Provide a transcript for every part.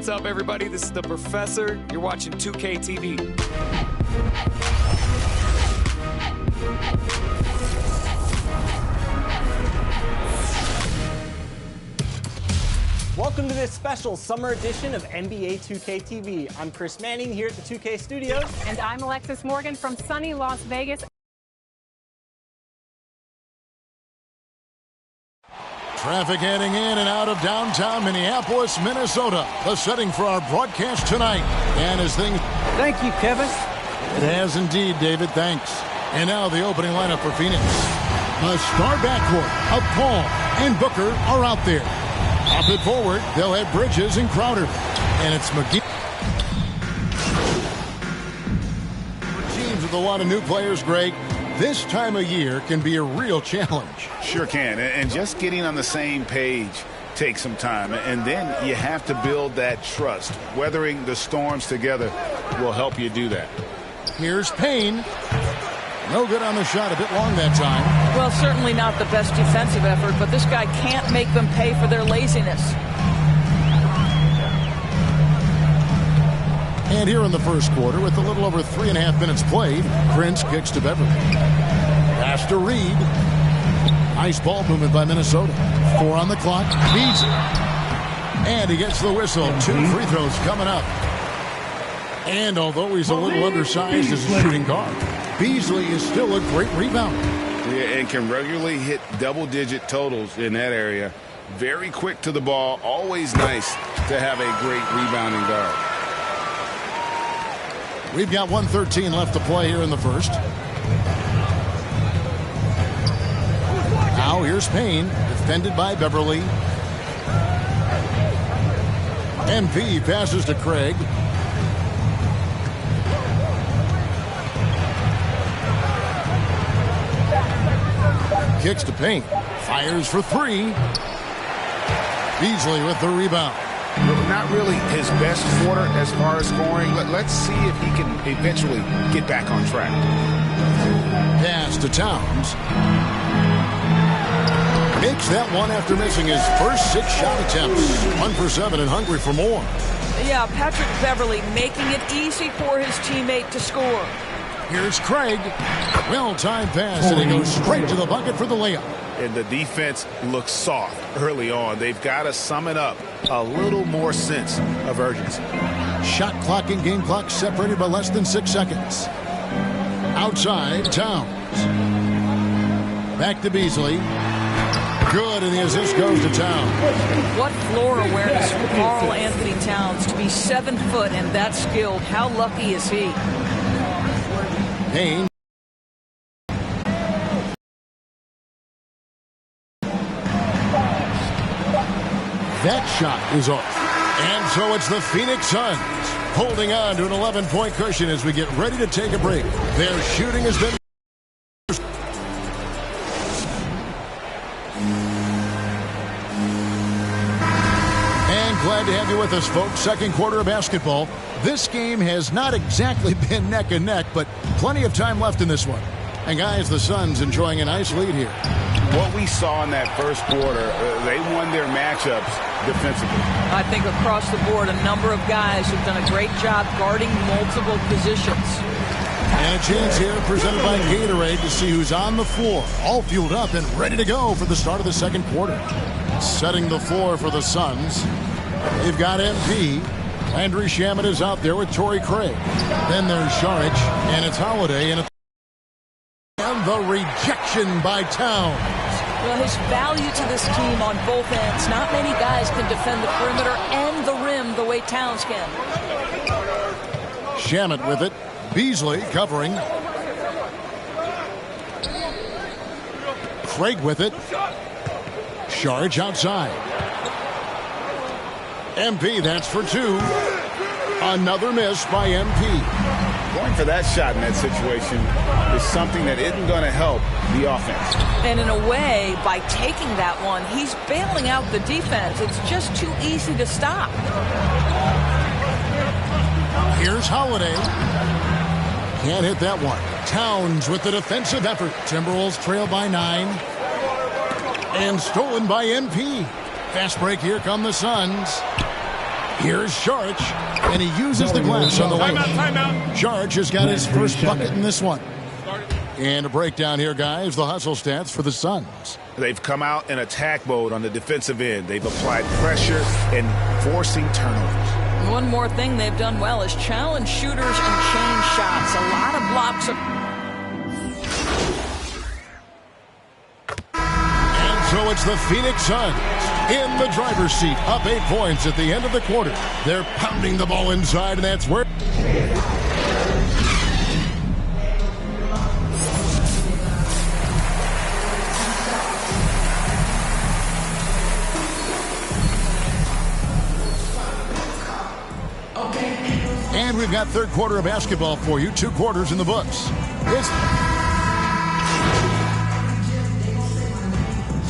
What's up, everybody? This is the Professor. You're watching 2K TV. Welcome to this special summer edition of NBA 2K TV. I'm Chris Manning here at the 2K studios. And I'm Alexis Morgan from sunny Las Vegas. Traffic heading in and out of downtown Minneapolis, Minnesota. The setting for our broadcast tonight. And as things... Thank you, Kevin. It has indeed, David. Thanks. And now the opening lineup for Phoenix. The star backcourt of Paul and Booker are out there. Up it forward, they'll have Bridges and Crowder. And it's McGee. For teams with a lot of new players, Greg, this time of year can be a real challenge. Sure can. And just getting on the same page takes some time. And then you have to build that trust. Weathering the storms together will help you do that. Here's Payne. No good on the shot, a bit long that time. Well, certainly not the best defensive effort, but this guy can't make them pay for their laziness. And here in the first quarter, with a little over 3.5 minutes played, Prince kicks to Beverly. Pass to Reed. Nice ball movement by Minnesota. 4 on the clock. Beasley. And he gets the whistle. 2 free throws coming up. And although he's a little undersized as a shooting guard, Beasley is still a great rebounder. Yeah, and can regularly hit double-digit totals in that area. Very quick to the ball. Always nice to have a great rebounding guard. We've got 1:13 left to play here in the first. Now here's Payne, defended by Beverly. MP passes to Craig. Kicks to Payne. Fires for 3. Beasley with the rebound. Not really his best quarter as far as scoring. Let's see if he can eventually get back on track. Pass to Towns. Makes that one after missing his first 6 shot attempts. 1 for 7 and hungry for more. Yeah, Patrick Beverly making it easy for his teammate to score. Here's Craig. Well-timed pass, and he goes straight to the bucket for the layup. And the defense looks soft early on. They've got to sum it up. A little more sense of urgency. Shot clock and game clock separated by less than 6 seconds. Outside, Towns. Back to Beasley. Good, and the assist goes to Towns. What floor awareness for Karl Anthony Towns to be 7 foot and that skilled. How lucky is he? Payne. That shot is off. And so it's the Phoenix Suns holding on to an 11-point cushion as we get ready to take a break. Their shooting has been... And glad to have you with us, folks. Second quarter of basketball. This game has not exactly been neck and neck, but plenty of time left in this one. And guys, the Suns enjoying a nice lead here. What we saw in that first quarter, they won their matchups defensively. I think across the board, a number of guys have done a great job guarding multiple positions. And a chance here presented by Gatorade to see who's on the floor. All fueled up and ready to go for the start of the second quarter. Setting the floor for the Suns. They've got MP. Landry Shamet is out there with Torrey Craig. Then there's Saric, and it's Holiday, and the rejection by Towns. Well, his value to this team on both ends. Not many guys can defend the perimeter and the rim the way Towns can. Shamet with it. Beasley covering. Craig with it. Saric outside. MP, that's for 2. Another miss by MP. Going for that shot in that situation is something that isn't going to help the offense. And in a way, by taking that one, he's bailing out the defense. It's just too easy to stop. Here's Holiday. Can't hit that one. Towns with the defensive effort. Timberwolves trail by 9. And stolen by MP. Fast break, here come the Suns. Here's Sharch, and he uses the glass on the way. Sharch has got his first bucket in this one. And a breakdown here, guys, the hustle stats for the Suns. They've come out in attack mode on the defensive end. They've applied pressure and forcing turnovers. One more thing they've done well is challenge shooters and change shots. A lot of blocks. And so it's the Phoenix Suns in the driver's seat, up 8 points at the end of the quarter. They're pounding the ball inside, and that's where... And we've got third quarter of basketball for you. 2 quarters in the books.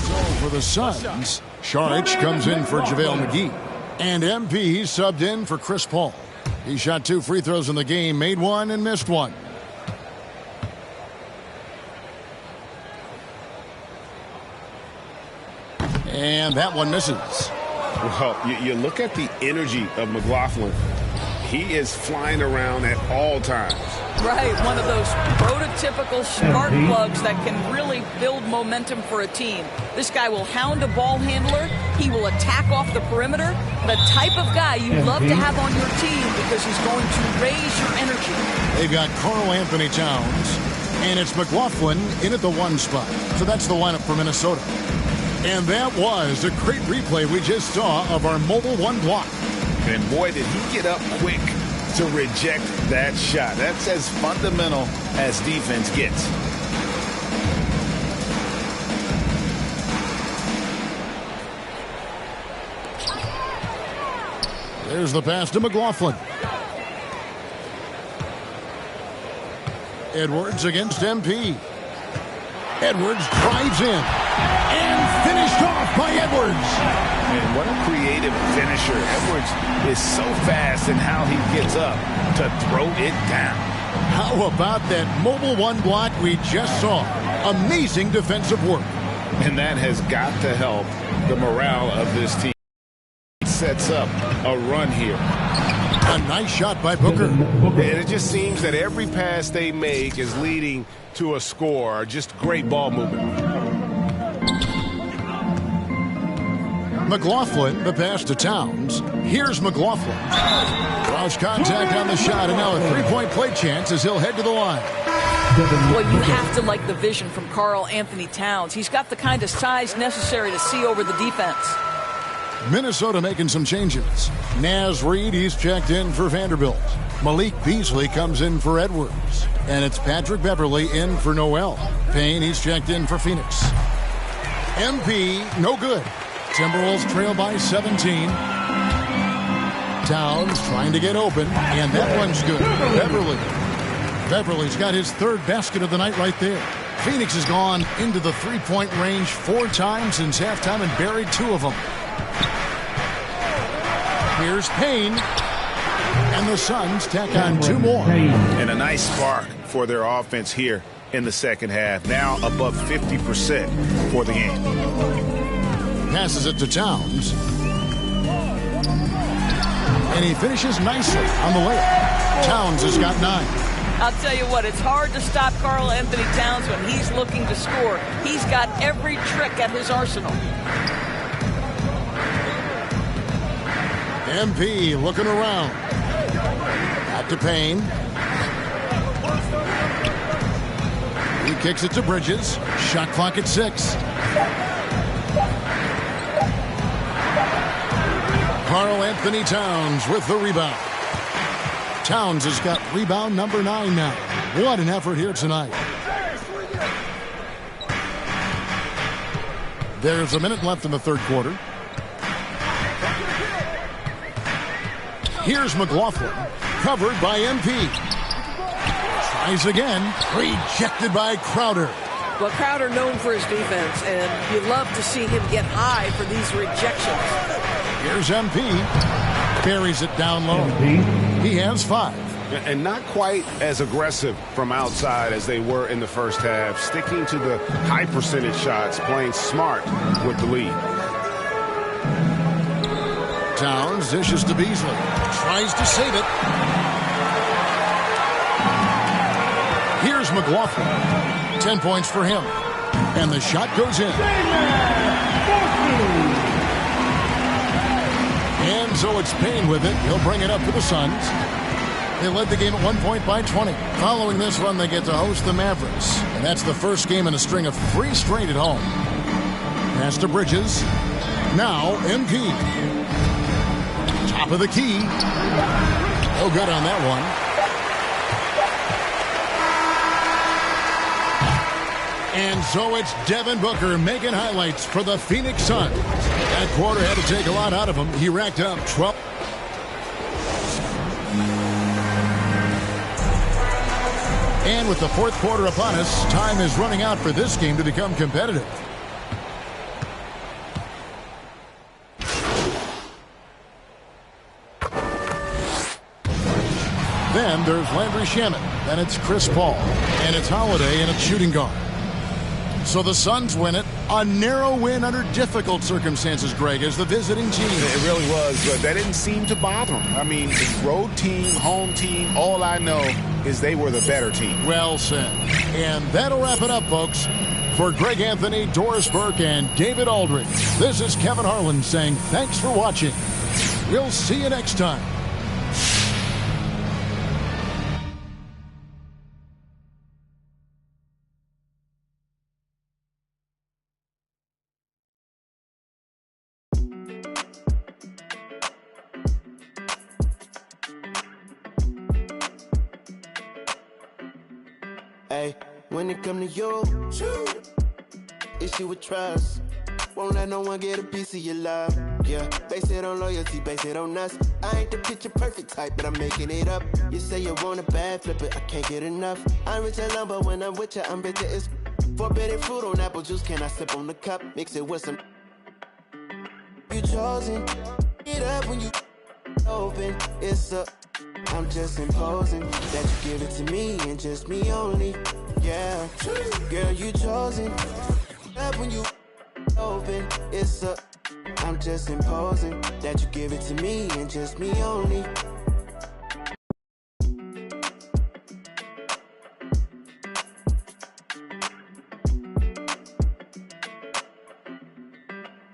So for the Suns, Sharch comes in for JaVale McGee. And MP subbed in for Chris Paul. He shot 2 free throws in the game, made 1 and missed 1. And that one misses. Well, you look at the energy of McLaughlin. He is flying around at all times. Right, one of those prototypical spark plugs that can really build momentum for a team. This guy will hound a ball handler. He will attack off the perimeter. The type of guy you love to have on your team because he's going to raise your energy. They've got Karl Anthony Towns, and it's McLaughlin in at the 1 spot. So that's the lineup for Minnesota. And that was a great replay we just saw of our mobile 1 block. And boy, did he get up quick to reject that shot. That's as fundamental as defense gets. There's the pass to McLaughlin. Edwards against MP. Edwards drives in. And finished off by Edwards. And what a creative finisher. Edwards is so fast in how he gets up to throw it down. How about that mobile 1 block we just saw? Amazing defensive work. And that has got to help the morale of this team. It sets up a run here. A nice shot by Booker. And it just seems that every pass they make is leading to a score. Just great ball movement. McLaughlin, the pass to Towns. Here's McLaughlin. Draws contact on the shot, and now a 3-point play chance as he'll head to the line. Well, you have to like the vision from Karl Anthony Towns. He's got the kind of size necessary to see over the defense. Minnesota making some changes. Naz Reid, he's checked in for Vanderbilt. Malik Beasley comes in for Edwards. And it's Patrick Beverley in for Noel. Payne, he's checked in for Phoenix. MP, no good. Timberwolves trail by 17. Towns trying to get open, and that one's good. Beverley's got his 3rd basket of the night right there. Phoenix has gone into the 3-point range 4 times since halftime and buried 2 of them. Here's Payne, and the Suns tack on 2 more. And a nice spark for their offense here in the second half. Now above 50% for the game. Passes it to Towns. And he finishes nicely on the layup. Towns has got 9. I'll tell you what, it's hard to stop Karl Anthony Towns when he's looking to score. He's got every trick at his arsenal. MP looking around. Back to Payne. He kicks it to Bridges. Shot clock at 6. Karl Anthony Towns with the rebound. Towns has got rebound number 9 now. What an effort here tonight. There's a minute left in the 3rd quarter. Here's McLaughlin, covered by MP. Tries again, rejected by Crowder. Well, Crowder known for his defense, and you love to see him get high for these rejections. Here's MP. Buries it down low. He has 5. And not quite as aggressive from outside as they were in the first half. Sticking to the high percentage shots, playing smart with the lead. Towns dishes to Beasley. Tries to save it. Here's McLaughlin. 10 points for him. And the shot goes in. And so it's Payne with it. He'll bring it up for the Suns. They led the game at 1 point by 20. Following this run, they get to host the Mavericks. And that's the first game in a string of 3 straight at home. Pass to Bridges. Now, MP. Top of the key. No good on that one. And so it's Devin Booker making highlights for the Phoenix Suns. That quarter had to take a lot out of him. He racked up 12. And with the fourth quarter upon us, time is running out for this game to become competitive. Then there's Landry Shamet. Then it's Chris Paul. And it's Holiday, and it's shooting guard. So the Suns win it. A narrow win under difficult circumstances, Greg, as the visiting team. It really was, but that didn't seem to bother them. I mean, road team, home team, all I know is they were the better team. Well said. And that'll wrap it up, folks. For Greg Anthony, Doris Burke, and David Aldridge, this is Kevin Harlan saying thanks for watching. We'll see you next time. Hey, when it come to you, issue with trust. Won't let no one get a piece of your love. Yeah, base it on loyalty, base it on us. I ain't the picture perfect type, but I'm making it up. You say you want a bad flip it, I can't get enough. I'm rich and lumber when I'm with you, I'm bitter as forbidden fruit on apple juice. Can I sip on the cup? Mix it with some. You chosen, it up when you open. It's a. I'm just imposing that you give it to me and just me only. Yeah, girl, you chosen. Up when you open, it's a. I'm just imposing that you give it to me and just me only.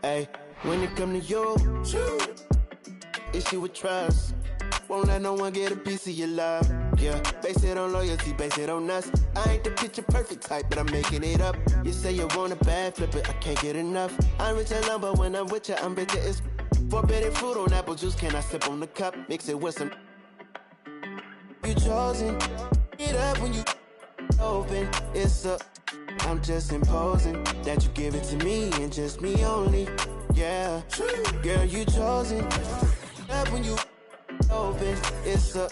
Hey, when it come to you, issue with trust. Won't let no one get a piece of your love. Yeah, base it on loyalty, base it on us. I ain't the picture perfect type, but I'm making it up. You say you want a bad flip it, I can't get enough. I'm rich and lumber when I'm with you, I'm bitter as forbidden fruit on apple juice. Can I sip on the cup? Mix it with some. You chosen, it up when you open. It's a. I'm just imposing that you give it to me and just me only. Yeah, girl, you chosen. Up when you open, it's a.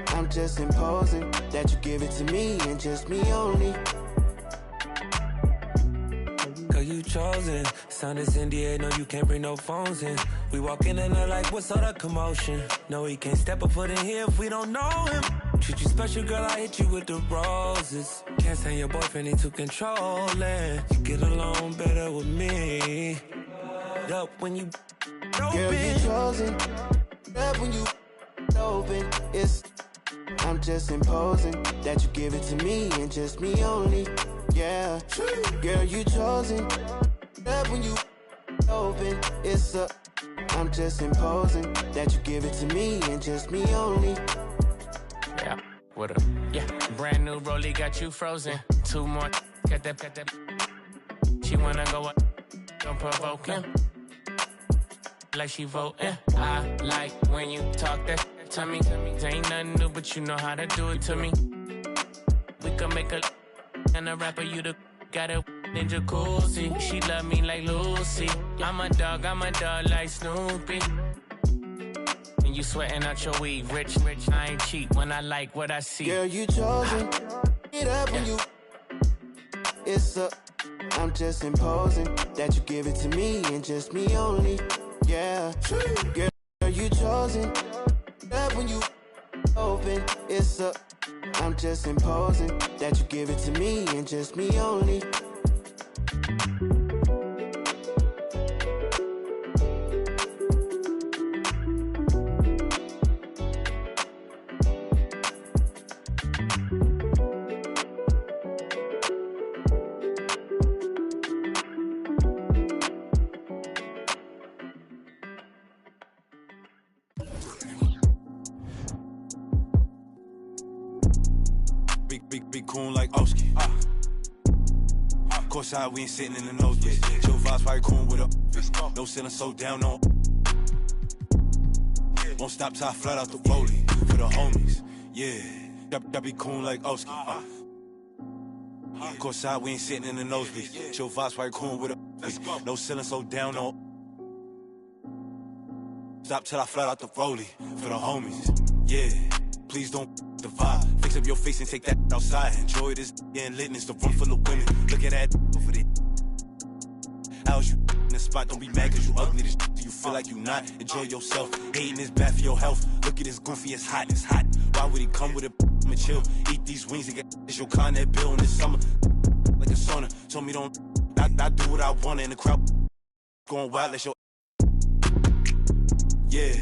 I'm just imposing that you give it to me and just me only. Girl, you chosen. Sign this NDA, no, you can't bring no phones in. We walk in and they're like, what's all the commotion? No, he can't step a foot in here if we don't know him. Treat you special, girl, I hit you with the roses. Can't stand your boyfriend, he too controlling. You get along better with me. Up when you open. Girl, you chosen. Up when you open, it's. I'm just imposing that you give it to me and just me only. Yeah, girl, you chosen. Up when you open, it's a. I'm just imposing that you give it to me and just me only. Yeah, what up? Yeah, brand new rollie got you frozen. 2 more, got that. She wanna go up, don't provoke him. Like she voting. I like when you talk that to me. Ain't nothing new, but you know how to do it to me. We can make a and a rapper, you the got a in jacuzzi. She love me like Lucy. I'm a dog like Snoopy. And you sweating out your weed, rich, I ain't cheap when I like what I see. Girl, you chosen. It up when you. It's a. I'm just imposing that you give it to me and just me only. Yeah, girl, you chosen. Up when you open, it's a. I'm just imposing that you give it to me and just me only. cool like Oski. Courtside, we ain't sitting in the nosebleeds. Chill vibes, probably cool with a. No ceiling, so down on. Won't stop till I flat out the rollie for the homies. Yeah, that be cool like Oski. Courtside, we ain't sitting in the nosebleeds. Chill vibes, probably cool with a. No ceiling, so down on. Stop till I flat out the rollie for the homies. Yeah, please don't the vibe. Fix up your face and take that outside. Enjoy this and litness. The room full of women. Look at that over there. How's you in the spot? Don't be mad cause you ugly. This do you feel like you not? Enjoy yourself. Hating is bad for your health. Look at this goofy, it's hot, it's hot. Why would he come with a and chill? Eat these wings and get this your Connet bill in the summer. Like a sauna. Told me don't I do what I want in the crowd. Going wild, let your yeah,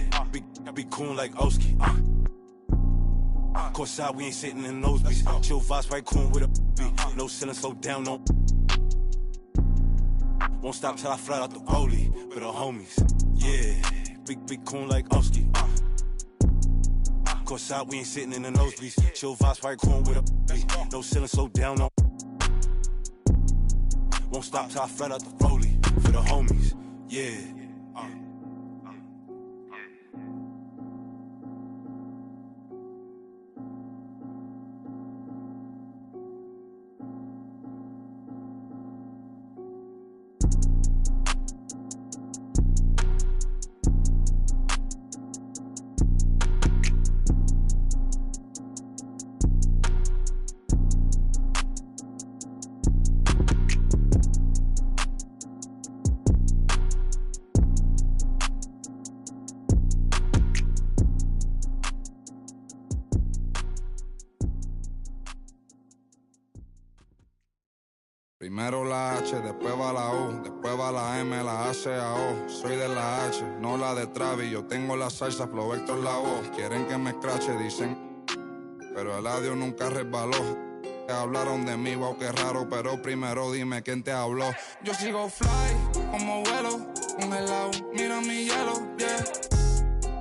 be cool like Oski. Courtside, we ain't sitting in the nosebleeds. Chill vibes, right cool with a beat. No ceiling, slow down, no. Won't stop till I flat out the rollie for the homies. Yeah, be cool like Oski. Courtside, we ain't sitting in the nosebleeds. Chill vibes, right cool with a beat. No ceiling, slow down, no. Won't stop till I flat out the rollie for the homies. Yeah. Primero la H, después va la U, después va la M, la A, C, A, O. Soy de la H, no la de Travis. Yo tengo la salsa, Flow Héctor la voz. Quieren que me escrache, dicen, pero el audio nunca resbaló. Hablaron de mí, wow, qué raro, pero primero dime quién te habló. Yo sigo fly, como vuelo, congelado, mira mi hielo, yeah.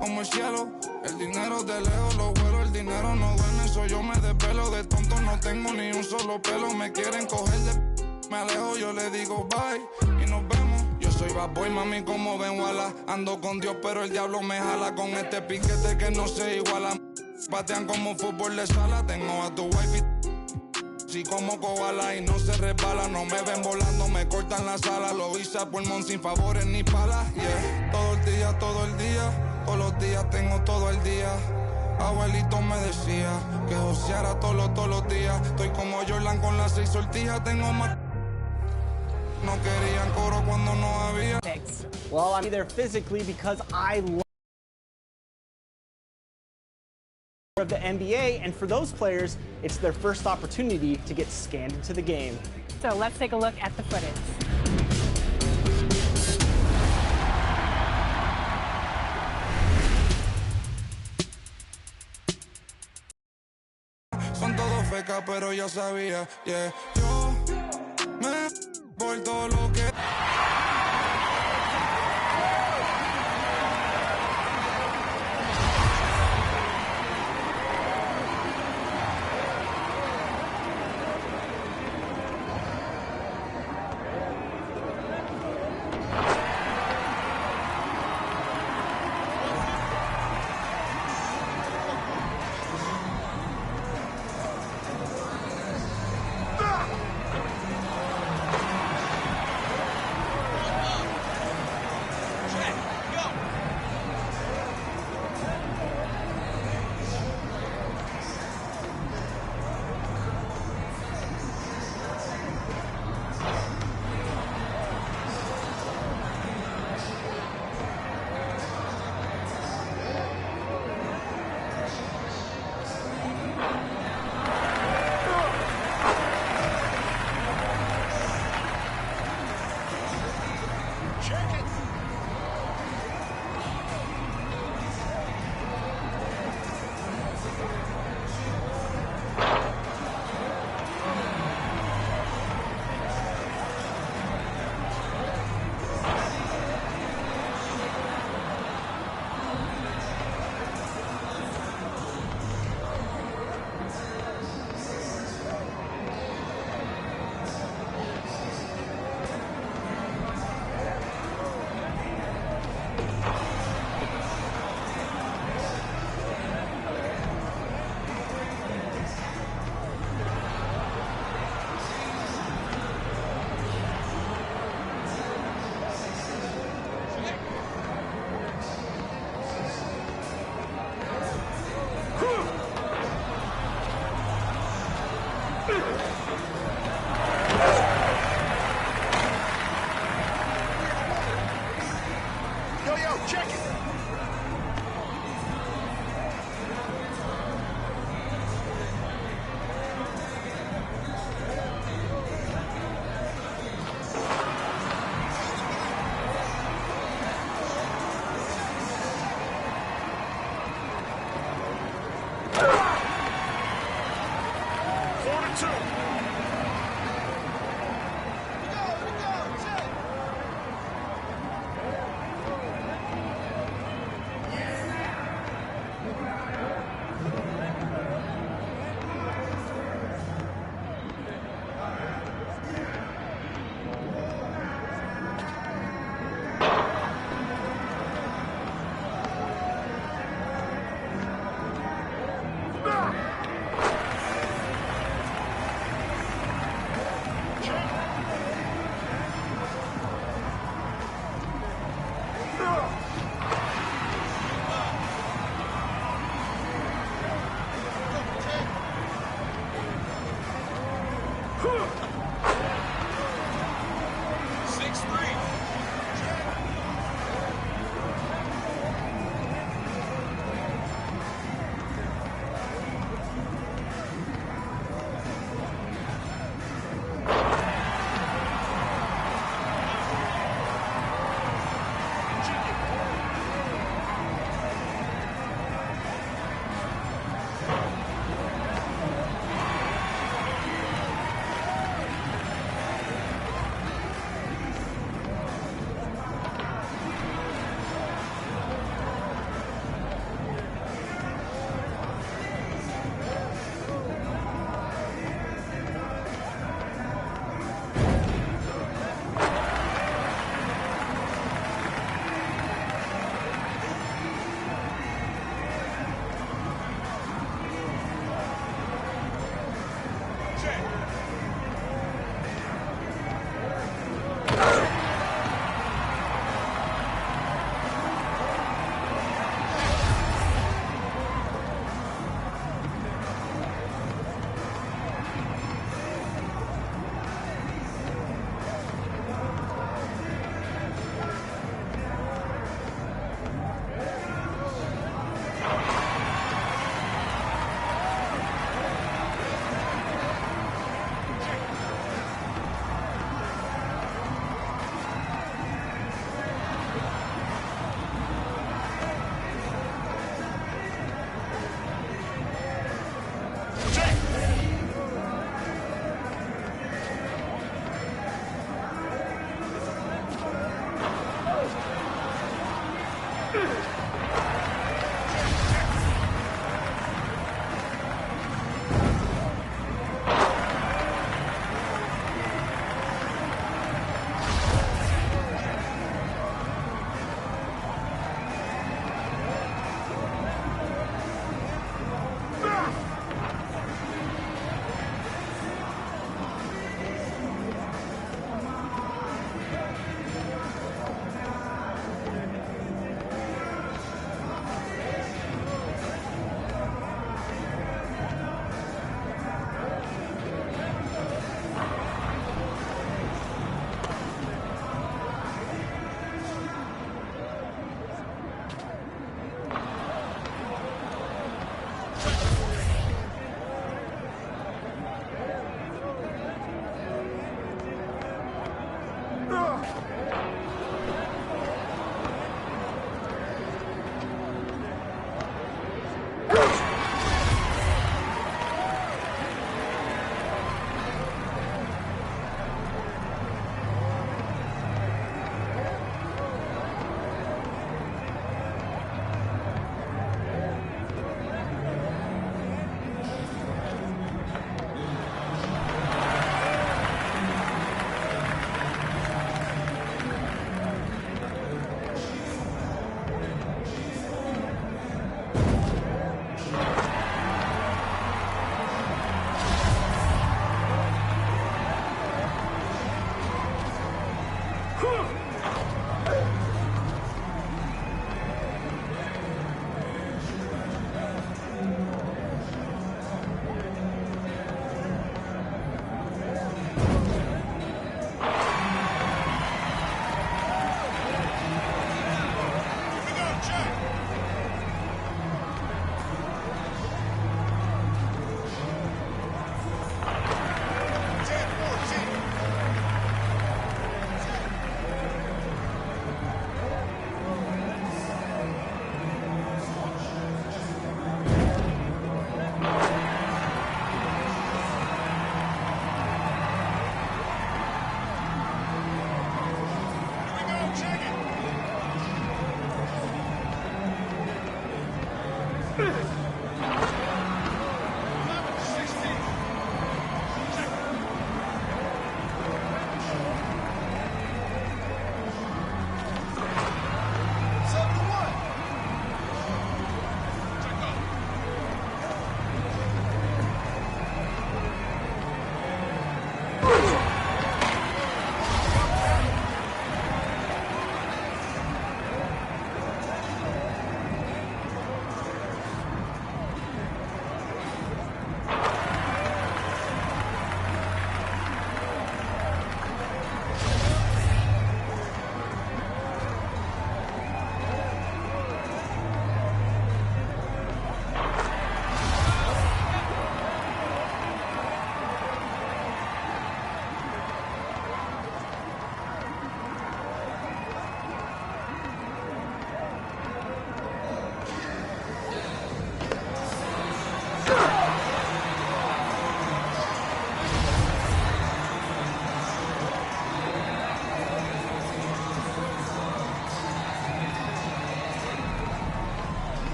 Como el cielo, el dinero de lejos, lo vuelo, el dinero no duerme, soy yo me desvelo, de tonto no tengo ni un solo pelo, me quieren coger de... Me alejo, yo le digo bye y nos vemos. Yo soy bad boy, mami, como ven, wala. Ando con Dios, pero el diablo me jala con este piquete que no se iguala. Patean como fútbol de sala, tengo a tu wife y como koala y no se resbala. No me ven volando, me cortan la sala. Lo hice a pulmón sin favores ni palas, yeah. Todo el día, todos los días tengo todo el día. Abuelito me decía que joseara todos los días. Estoy como Jordan con las 6 sortijas, tengo más. No querían coro cuando no había. Well, I'm there physically because I love of the NBA, and for those players, it's their first opportunity to get scanned into the game. So let's take a look at the footage. Son todos fecas, pero ya sabía, yeah. Yo me por todo lo que...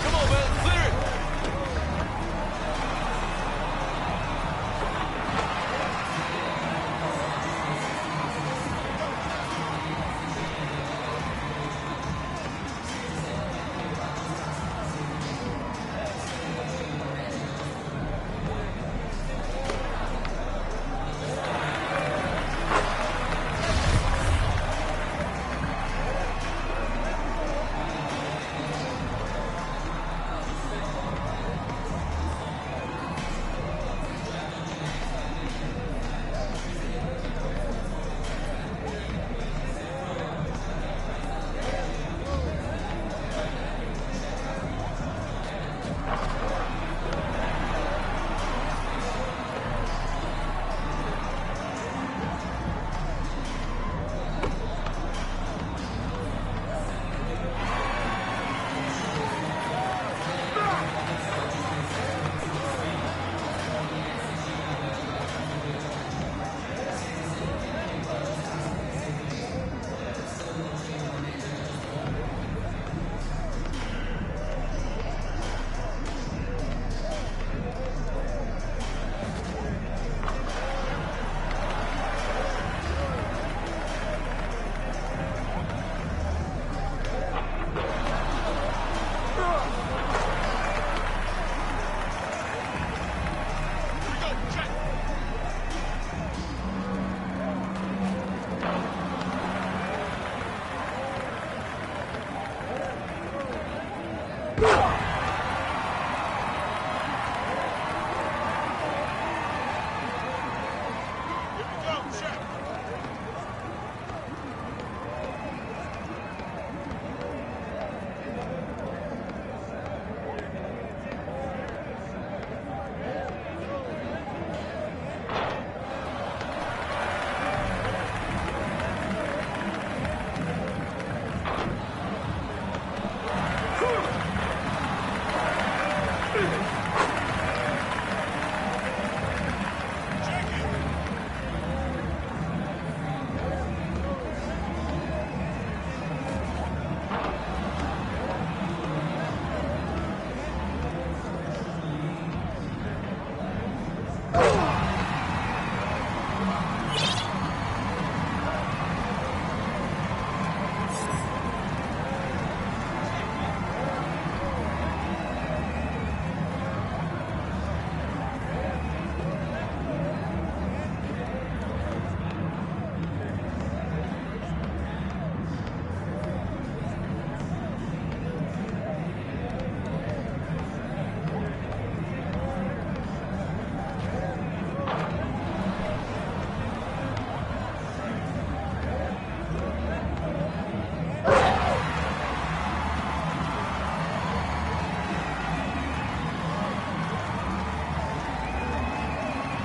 Come on, man. Clear it.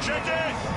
Check it!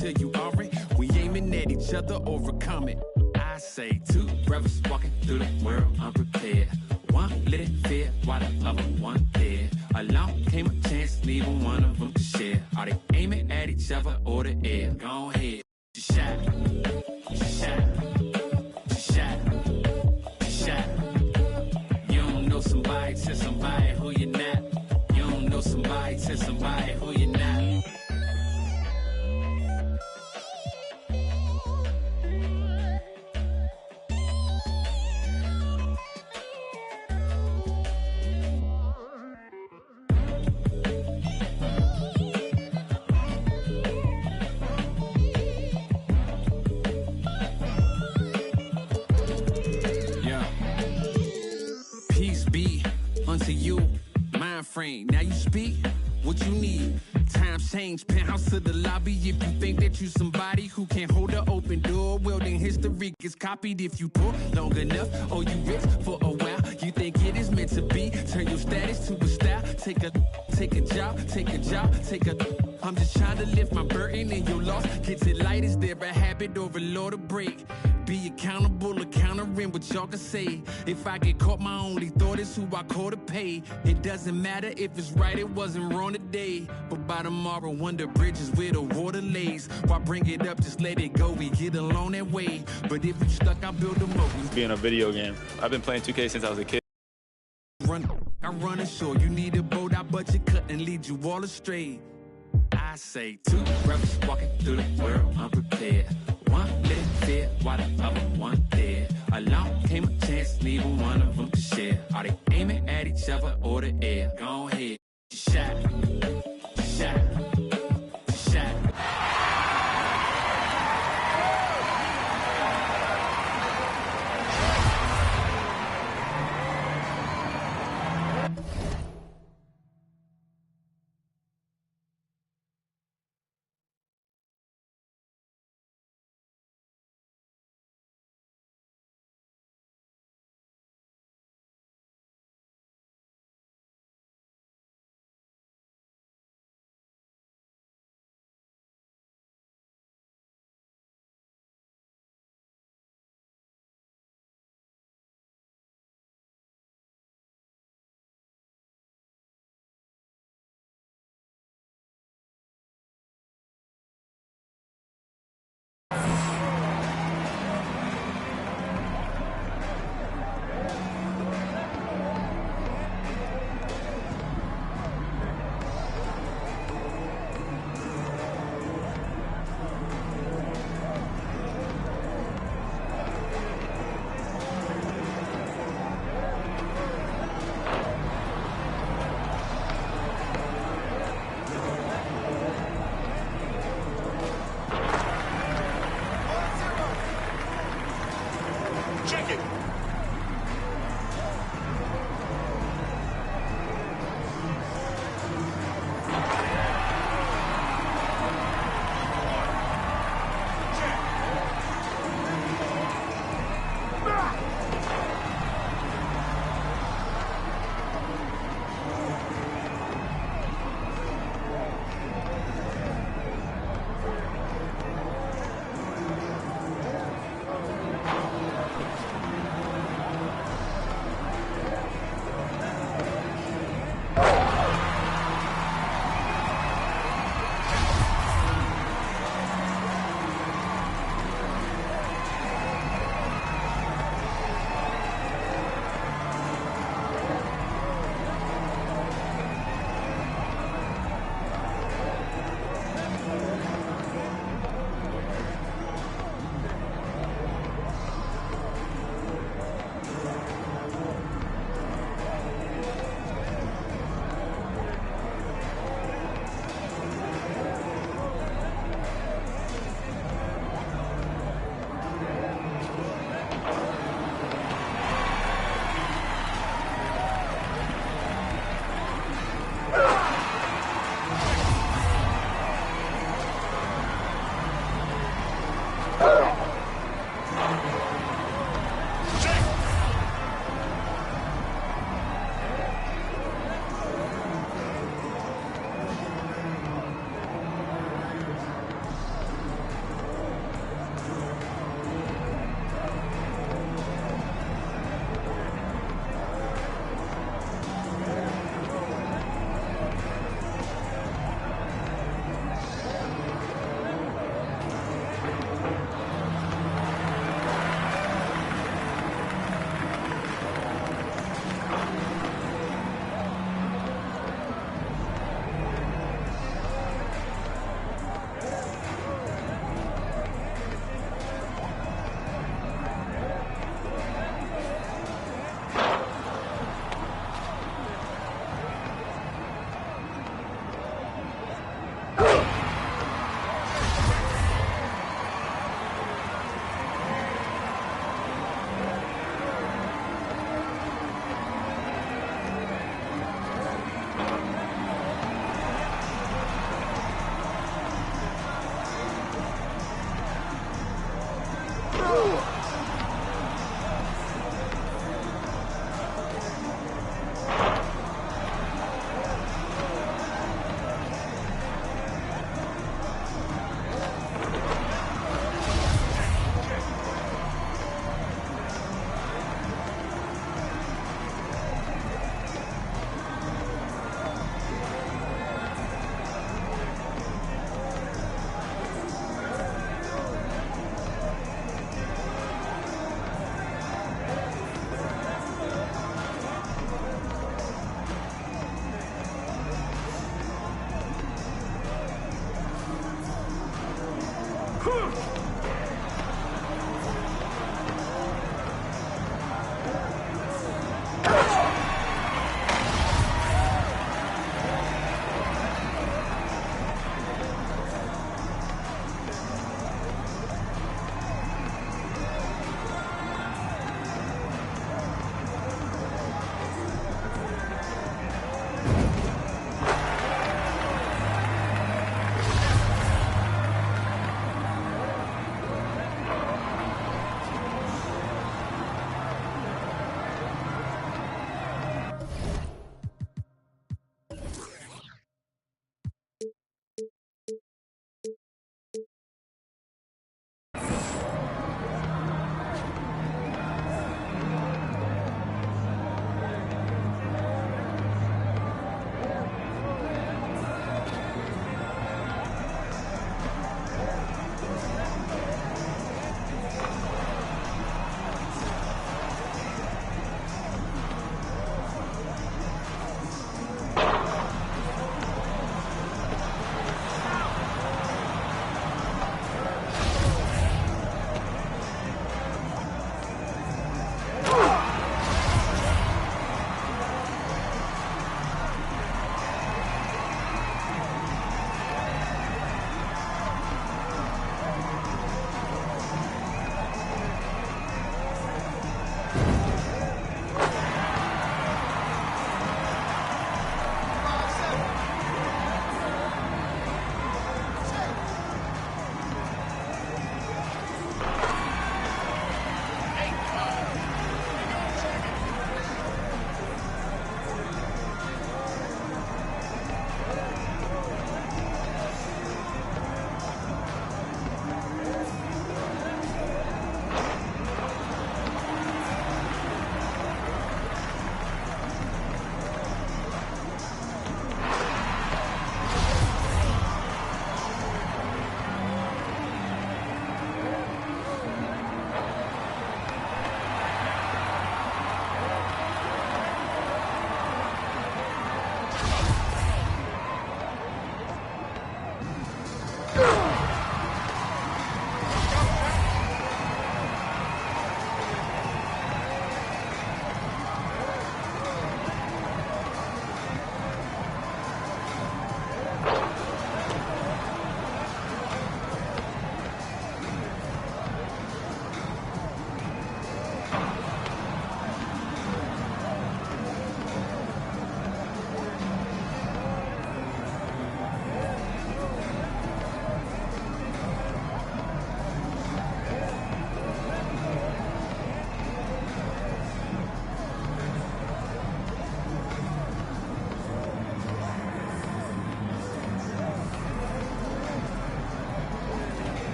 Till you already, we aiming at each other, overcome it. I say two brothers walking through the world unprepared. One lit fear while the other one dead. Along came a chance, neither one of them to share. Are they aiming at each other or the air? Go ahead, shot, shot, shot, shot. You don't know somebody, tell somebody who you're not. You don't know somebody, tell somebody who you're not. Unto you, mind frame. Now you speak what you need. Times change, penthouse to the lobby. If you think that you somebody who can't hold an open door, well then history gets copied. If you pull long enough or you rich for a while, you think it is meant to be. Turn your status to a style. Take a job, take a job, take a. I'm just trying to lift my burden and your loss gets it light. Is there a habit or a law to break? Be accountable, countering what y'all can say. If I get caught, my only thought is who I call to pay. It doesn't matter if it's right, it wasn't wrong today. But by tomorrow, wonder bridges where the water lays. Why bring it up, just let it go, we get along that way. But if you stuck, I'll build them up. Being a video game, I've been playing 2K since I was a kid. I run ashore, you need a boat, I budget cut and lead you all astray. I say two brothers walking through the world unprepared. One lit fear while the other one dead. Along came a chance, neither one of them to share. Are they aiming at each other or the air? Go ahead, shot, shot. Check it.